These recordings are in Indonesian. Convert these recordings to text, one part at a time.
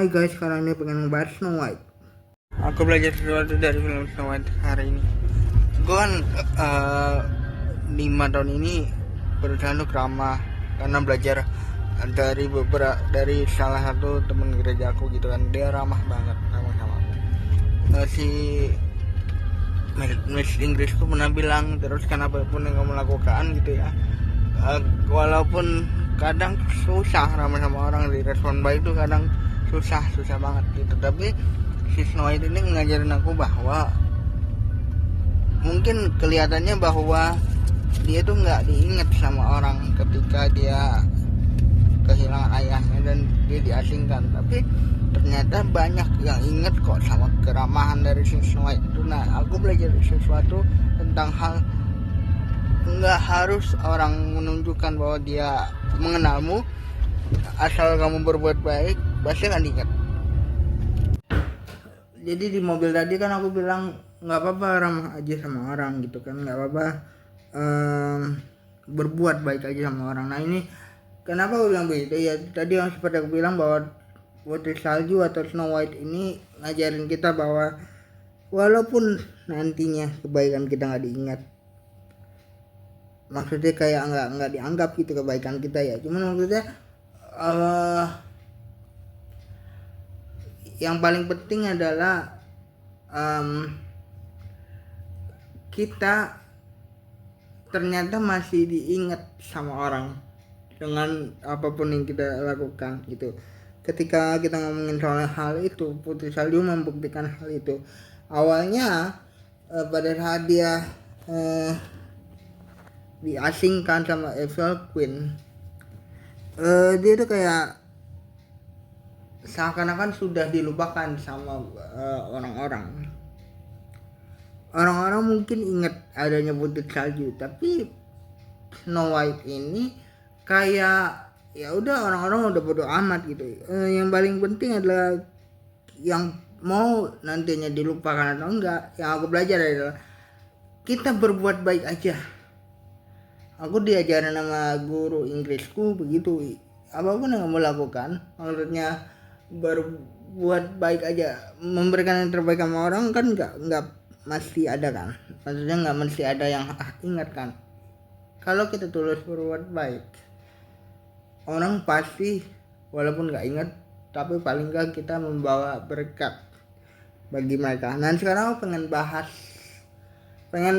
Hai guys, sekarang ini pengen ngebahas Snow White. Aku belajar sesuatu dari film Snow White hari ini. Gue kan 5 tahun ini berusaha untuk ramah karena belajar dari salah satu teman gereja aku gitu kan. Dia ramah banget sama aku. Si Miss Inggrisku pernah bilang, terus kan apapun yang kamu lakukan gitu ya, walaupun kadang susah ramah sama orang, direspon baik tuh kadang susah banget gitu, tapi si Snow White ini ngajarin aku bahwa mungkin kelihatannya bahwa dia tuh nggak diingat sama orang ketika dia kehilangan ayahnya dan dia diasingkan, tapi ternyata banyak yang inget kok sama keramahan dari si Snow White itu. Nah, aku belajar sesuatu tentang hal nggak harus orang menunjukkan bahwa dia mengenalmu, asal kamu berbuat baik pasti akan diingat. Jadi di mobil tadi kan aku bilang nggak apa-apa ramah aja sama orang gitu kan, nggak apa-apa berbuat baik aja sama orang. Nah ini kenapa aku bilang begitu ya, tadi yang seperti aku bilang bahwa Putri Salju atau Snow White ini ngajarin kita bahwa walaupun nantinya kebaikan kita nggak diingat, maksudnya kayak nggak dianggap gitu kebaikan kita ya, cuman maksudnya yang paling penting adalah kita ternyata masih diingat sama orang dengan apapun yang kita lakukan gitu. Ketika kita ngomongin soal hal itu, Putri Salju membuktikan hal itu. Awalnya pada saat dia diasingkan sama Evil Queen, dia tuh kayak seakan-akan sudah dilupakan sama orang-orang. Orang-orang mungkin ingat adanya Putri Salju, tapi Snow White ini kayak ya udah, orang-orang udah bodo amat gitu. Yang paling penting adalah yang mau nantinya dilupakan atau enggak. Yang aku belajar adalah kita berbuat baik aja. Aku diajarin sama guru Inggrisku begitu, apapun yang kamu lakukan, maksudnya berbuat baik aja, memberikan yang terbaik sama orang kan nggak mesti ada kan, maksudnya nggak mesti ada yang ingat kan. Kalau kita tulus berbuat baik, orang pasti walaupun nggak ingat, tapi paling nggak kita membawa berkat bagi mereka. Nah sekarang aku pengen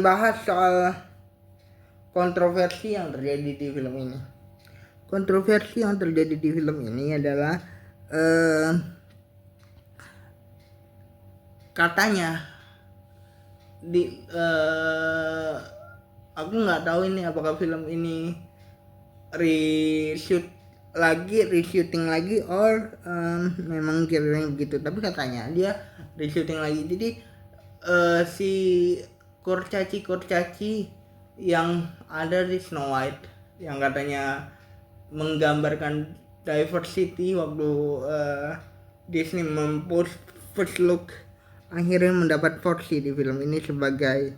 bahas soal kontroversi yang terjadi di film ini. Kontroversi yang terjadi di film ini adalah katanya aku nggak tahu ini apakah film ini reshooting lagi or memang kira-kira begitu, tapi katanya dia reshooting lagi. Jadi si kurcaci yang ada di Snow White yang katanya menggambarkan diversity waktu Disney mempost first look, akhirnya mendapat porsi di film ini sebagai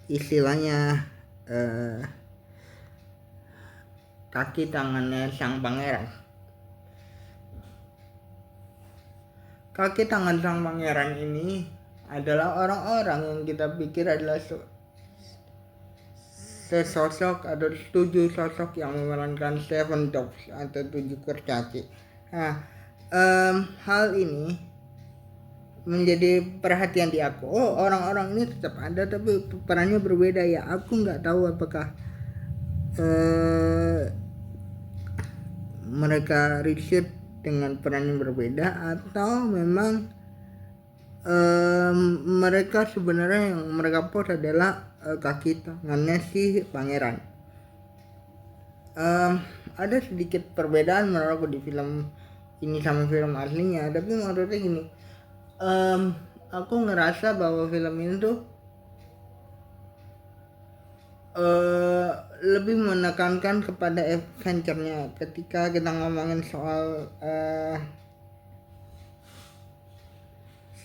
istilahnya kaki tangannya sang pangeran. Kaki tangan sang pangeran ini adalah orang-orang yang kita pikir adalah sesosok atau 7 sosok yang memerankan 7 dogs atau 7 kurcaci. Nah, hal ini menjadi perhatian di aku. Oh, orang-orang ini tetap ada tapi perannya berbeda ya. Aku nggak tahu apakah mereka reshoot dengan peran yang berbeda atau memang mereka sebenarnya yang mereka post adalah kaki tangannya si pangeran. Ada sedikit perbedaan menurutku di film ini sama film aslinya, tapi menurutnya gini, aku ngerasa bahwa film ini tuh lebih menekankan kepada adventure-nya. Ketika kita ngomongin soal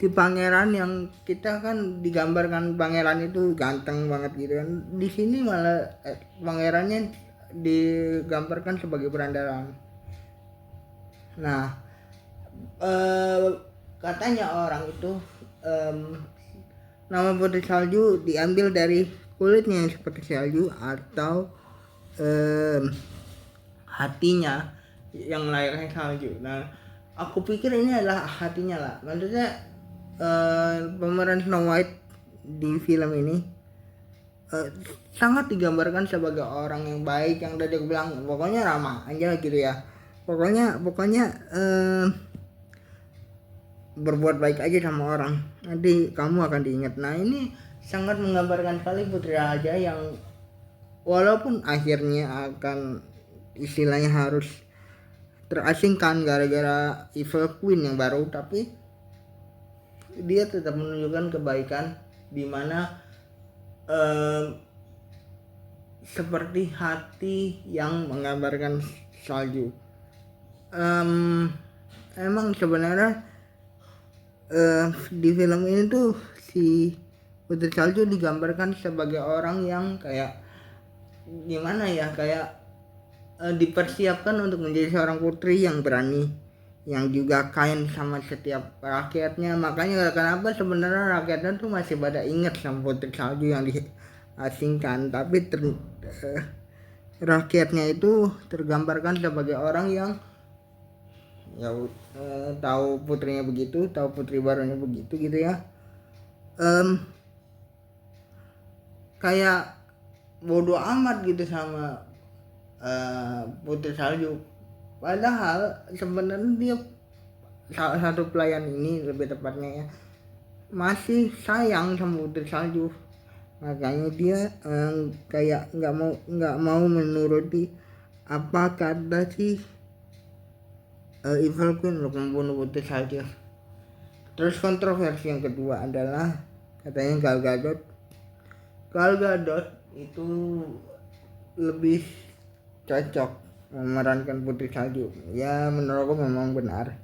si pangeran, yang kita kan digambarkan pangeran itu ganteng banget gitu kan, di sini malah pangerannya digambarkan sebagai berandalan. Nah eh, katanya orang itu nama putri salju diambil dari kulitnya yang seperti salju atau hatinya yang layaknya salju. Nah, aku pikir ini adalah hatinya lah. Maksudnya pemeran Snow White di film ini sangat digambarkan sebagai orang yang baik, yang tadi aku bilang pokoknya ramah aja gitu ya. Pokoknya berbuat baik aja sama orang, nanti kamu akan diingat. Nah, ini sangat menggambarkan sekali putri raja yang walaupun akhirnya akan istilahnya harus terasingkan gara-gara evil queen yang baru, tapi dia tetap menunjukkan kebaikan di mana seperti hati yang menggambarkan salju. Emang sebenarnya di film ini tuh si Putri Salju digambarkan sebagai orang yang kayak gimana ya, kayak dipersiapkan untuk menjadi seorang putri yang berani, yang juga kain sama setiap rakyatnya. Makanya kenapa sebenarnya rakyatnya tuh masih pada ingat sama Putri Salju yang diasingkan, tapi rakyatnya itu tergambarkan sebagai orang yang ya tahu putrinya begitu, tahu putri barunya begitu gitu ya. Kayak bodoh amat gitu sama Putri Salju. Padahal sebenarnya dia salah satu pelayan ini, lebih tepatnya ya, masih sayang sama Putri Salju. Makanya dia kayak nggak mau menuruti apa kata si Evil Queen untuk membunuh Putri Salju. Terus kontroversi yang kedua adalah katanya Gal Gadot itu lebih cocok memerankan Putri Salju. Ya menurut aku memang benar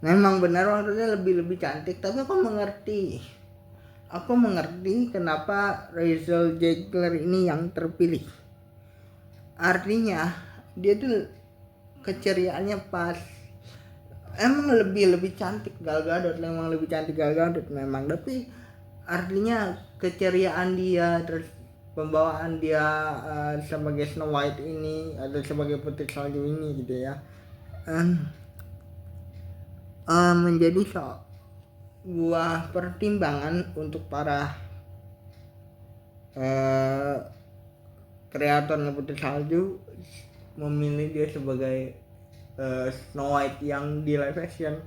maksudnya lebih cantik, tapi aku mengerti kenapa Rachel Zegler ini yang terpilih. Artinya dia tuh keceriaannya pas. Emang lebih cantik Gal Gadot, memang, tapi artinya keceriaan dia, terus pembawaan dia sebagai Snow White ini atau sebagai Putri Salju ini gitu ya, menjadi sebuah pertimbangan untuk para kreatornya Putri Salju memilih dia sebagai Snow White yang di live action,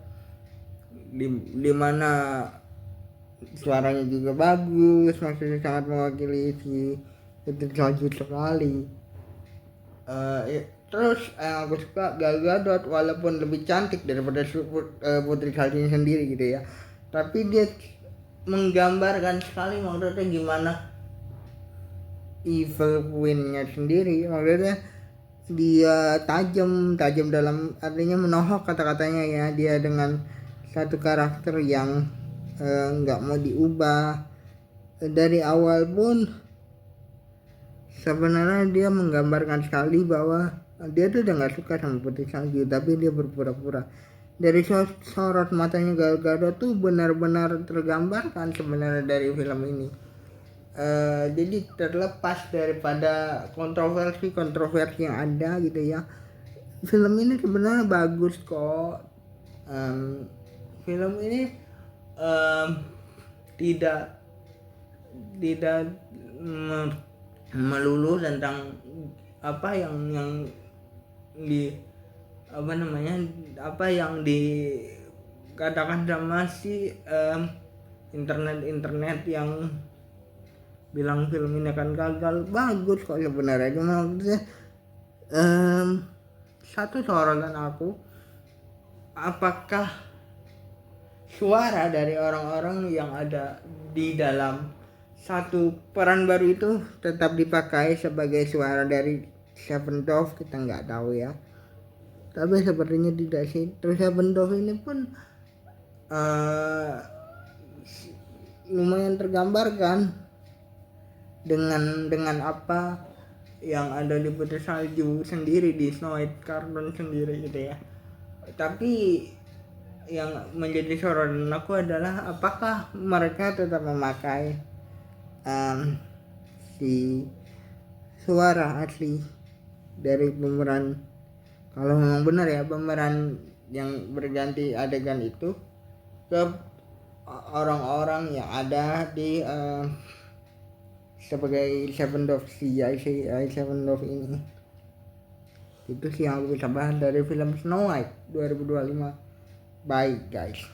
di mana suaranya juga bagus, maksudnya sangat mewakili si Putri Salju sekali. Terus yang aku suka Gal Gadot walaupun lebih cantik daripada Putri Salju sendiri gitu ya, tapi dia menggambarkan sekali maksudnya gimana evil queen-nya sendiri. Maksudnya dia tajam dalam artinya menohok kata-katanya ya. Dia dengan satu karakter yang nggak mau diubah dari awal pun. Sebenarnya dia menggambarkan sekali bahwa dia tuh udah nggak suka sama Putri Salju, tapi dia berpura-pura. Dari sorot matanya Gal Gadot tuh benar-benar tergambarkan sebenarnya dari film ini. Jadi terlepas daripada kontroversi yang ada gitu ya, film ini sebenarnya bagus kok. Film ini tidak melulu tentang apa yang di apa yang dikatakan sama si internet yang bilang film ini akan gagal. Bagus kok sebenarnya, cuma maksudnya satu sorotan aku, apakah suara dari orang-orang yang ada di dalam satu peran baru itu tetap dipakai sebagai suara dari Seven Dwarfs? Kita nggak tahu ya, tapi sepertinya tidak sih. Terus Seven Dwarfs ini pun lumayan tergambarkan dengan apa yang ada di Putri Salju sendiri, di Snow White kartun sendiri gitu ya. Tapi yang menjadi sorotan aku adalah apakah mereka tetap memakai si suara asli dari pemeran. Kalau memang benar ya pemeran yang berganti adegan itu ke orang-orang yang ada di sebagai Seven Dwarfs CGI Seven Dwarfs ini. Itu sih yang aku bisa bahas dari film Snow White 2025. Bye guys.